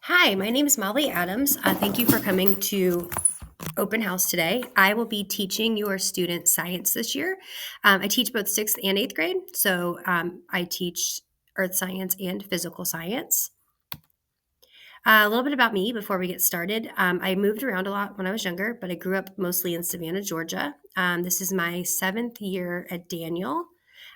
Hi, my name is Molly Adams. Thank you for coming to open house today. I will be teaching your student science this year. I teach both sixth and eighth grade, so I teach earth science and physical science. A little bit about me before we get started. I moved around a lot when I was younger, but I grew up mostly in Savannah, Georgia. This is my seventh year at Daniel.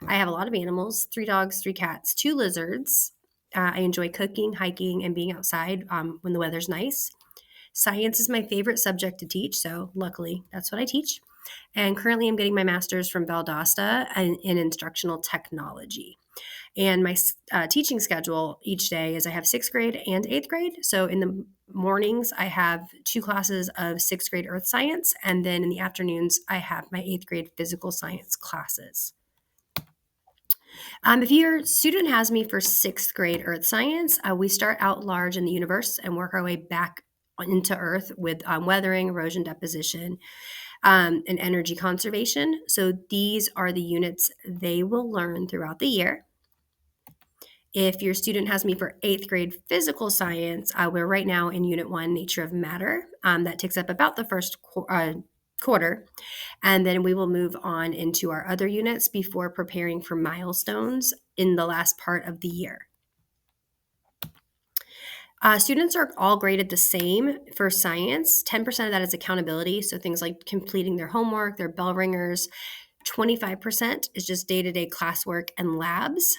I have a lot of animals: three dogs, three cats, two lizards. I enjoy cooking, hiking, and being outside when the weather's nice. Science is my favorite subject to teach, so luckily that's what I teach. And currently, I'm getting my master's from Valdosta in instructional technology. And my teaching schedule each day is I have sixth grade and eighth grade. So in the mornings, I have two classes of sixth grade earth science. And then in the afternoons, I have my eighth grade physical science classes. If your student has me for sixth grade earth science, we start out large in the universe and work our way back into Earth with weathering, erosion deposition, and energy conservation. So these are the units they will learn throughout the year. If your student has me for eighth grade physical science, we're right now in Unit 1, Nature of Matter. That takes up about the first quarter. And then we will move on into our other units before preparing for milestones in the last part of the year. Students are all graded the same for science. 10% of that is accountability, so things like completing their homework, their bell ringers. 25% is just day-to-day classwork and labs.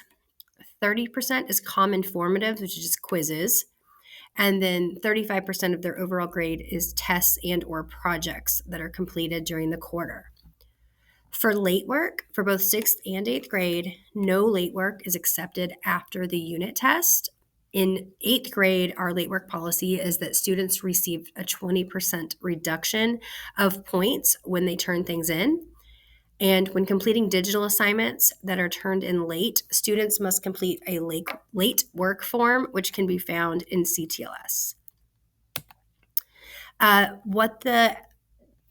30% is common formative, which is just quizzes. And then 35% of their overall grade is tests and or projects that are completed during the quarter. For late work, for both sixth and eighth grade, no late work is accepted after the unit test. In eighth grade, our late work policy is that students receive a 20% reduction of points when they turn things in. And when completing digital assignments that are turned in late, students must complete a late work form, which can be found in CTLS. What the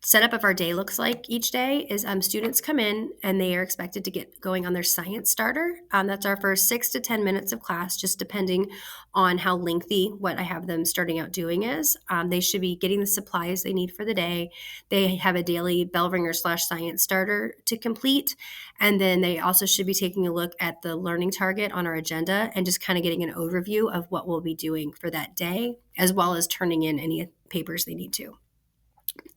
setup of our day looks like each day is students come in and they are expected to get going on their science starter. That's our first 6 to 10 minutes of class, just depending on how lengthy what I have them starting out doing is. They should be getting the supplies they need for the day. They have a daily bell ringer / science starter to complete. And then they also should be taking a look at the learning target on our agenda and just kind of getting an overview of what we'll be doing for that day, as well as turning in any papers they need to.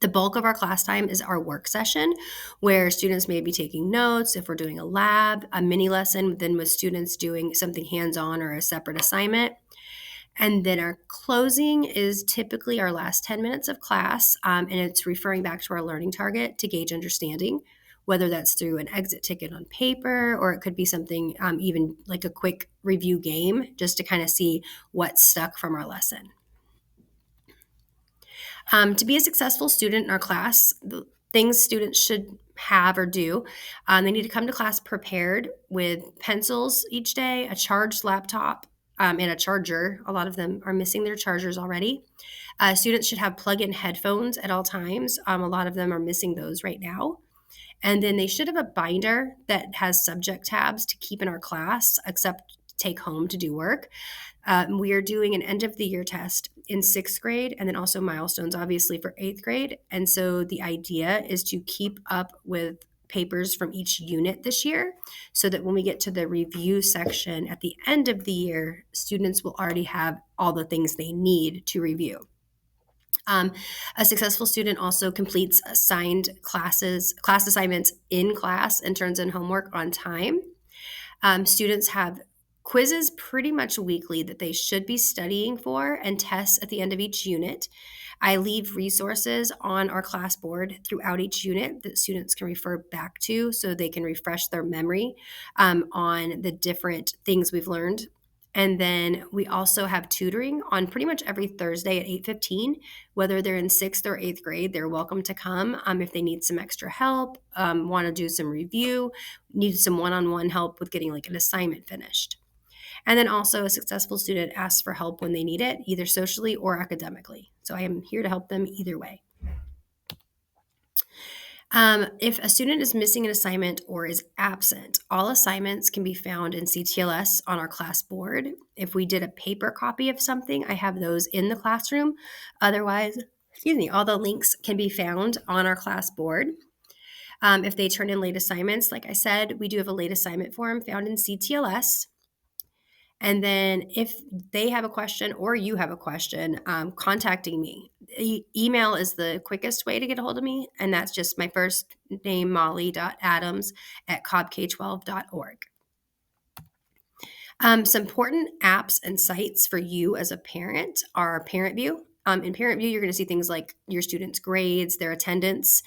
The bulk of our class time is our work session, where students may be taking notes. If we're doing a lab, a mini lesson, then with students doing something hands-on or a separate assignment. And then our closing is typically our last 10 minutes of class, and it's referring back to our learning target to gauge understanding, whether that's through an exit ticket on paper, or it could be something even like a quick review game, just to kind of see what stuck from our lesson. To be a successful student in our class, the things students should have or do, they need to come to class prepared with pencils each day, a charged laptop, and a charger. A lot of them are missing their chargers already. Students should have plug-in headphones at all times. A lot of them are missing those right now. And then they should have a binder that has subject tabs to keep in our class, except take home to do work. We are doing an end of the year test in sixth grade and then also milestones, obviously, for eighth grade. And so the idea is to keep up with papers from each unit this year so that when we get to the review section at the end of the year, students will already have all the things they need to review. A successful student also completes assigned class assignments in class and turns in homework on time. Students have quizzes pretty much weekly that they should be studying for and tests at the end of each unit. I leave resources on our class board throughout each unit that students can refer back to so they can refresh their memory on the different things we've learned. And then we also have tutoring on pretty much every Thursday at 8:15. Whether they're in sixth or eighth grade, they're welcome to come if they need some extra help, want to do some review, need some one-on-one help with getting like an assignment finished. And then also a successful student asks for help when they need it, either socially or academically. So I am here to help them either way. If a student is missing an assignment or is absent, all assignments can be found in CTLS on our class board. If we did a paper copy of something, I have those in the classroom. Otherwise, all the links can be found on our class board. If they turn in late assignments, like I said, we do have a late assignment form found in CTLS. And then if they have a question or you have a question, contacting me. Email is the quickest way to get a hold of me. And that's just my first name, molly.adams@cobbk12.org. Some important apps and sites for you as a parent are Parent View. In Parent View, you're going to see things like your students' grades, their attendance,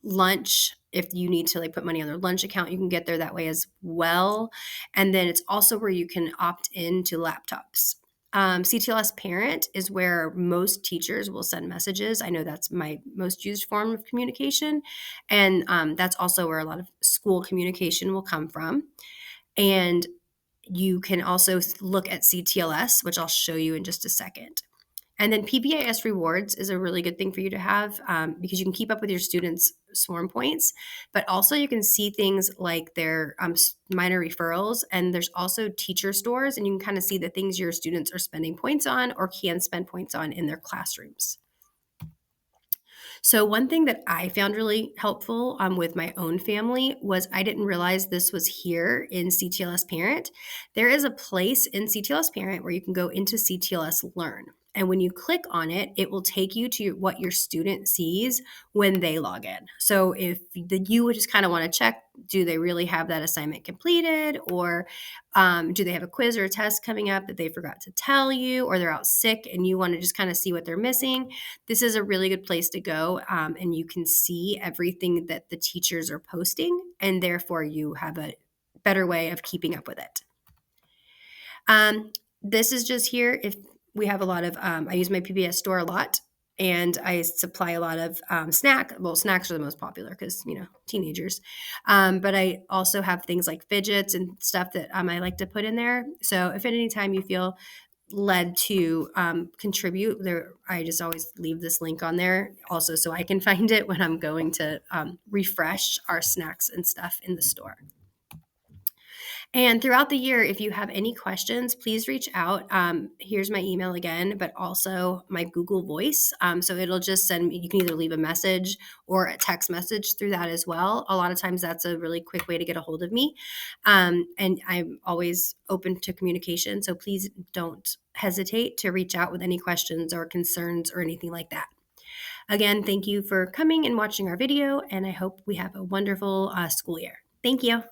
lunch. If you need to put money on their lunch account, you can get there that way as well. And then it's also where you can opt into laptops. CTLS Parent is where most teachers will send messages. I know that's my most used form of communication. And that's also where a lot of school communication will come from. And you can also look at CTLS, which I'll show you in just a second. And then PBIS rewards is a really good thing for you to have because you can keep up with your students' swarm points, but also you can see things like their minor referrals. And there's also teacher stores, and you can kind of see the things your students are spending points on or can spend points on in their classrooms. So one thing that I found really helpful with my own family was I didn't realize this was here in CTLS Parent. There is a place in CTLS Parent where you can go into CTLS Learn. And when you click on it, it will take you to what your student sees when they log in. So if you would just kind of want to check, do they really have that assignment completed? Or do they have a quiz or a test coming up that they forgot to tell you? Or they're out sick and you want to just kind of see what they're missing? This is a really good place to go, and you can see everything that the teachers are posting, and therefore you have a better way of keeping up with it. This is just here if we have a lot of, I use my PBS store a lot, and I supply a lot of snacks are the most popular because, teenagers. But I also have things like fidgets and stuff that I like to put in there. So if at any time you feel led to contribute there, I just always leave this link on there also so I can find it when I'm going to refresh our snacks and stuff in the store. And throughout the year, if you have any questions, please reach out. Here's my email again, but also my Google Voice. So it'll just send me, you can either leave a message or a text message through that as well. A lot of times that's a really quick way to get a hold of me. And I'm always open to communication. So please don't hesitate to reach out with any questions or concerns or anything like that. Again, thank you for coming and watching our video, and I hope we have a wonderful school year. Thank you.